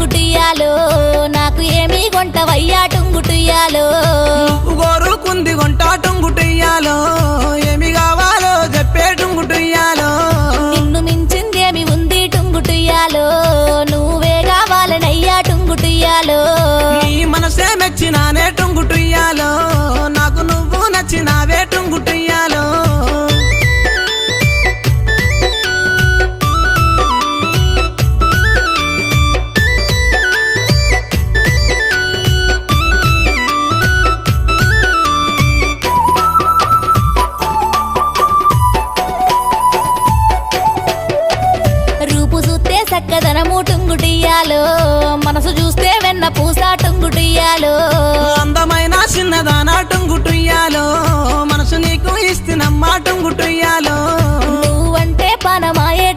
టుంగుటియాలో నాకు ఏమి కొంటవయ్యా టుంగుటియాలో గోరుకుంది కొంట టుంగుటియాలో ఏమి కావాలో చెప్పే టుంగుటియాలో నిన్ను మించిందేమి ఉంది టుంగుటియాలో నువ్వే కావాలనయ్యా టుంగుటియాలో నీ మనసే మెచ్చినానే టుంగుటియాలో నాకు నువ్వు నచ్చినావే టుంగుటియాలో రూపు చూస్తే చక్కదనము టుంగుటియాలో మనసు చూస్తే వెన్న పూస టుంగుటియాలో అందమైన చిన్నదానా టుంగుటియాలో మనసు నీకు ఇస్తున్నమ్మా టుంగుటియాలో నువ్వంటే పనమాయే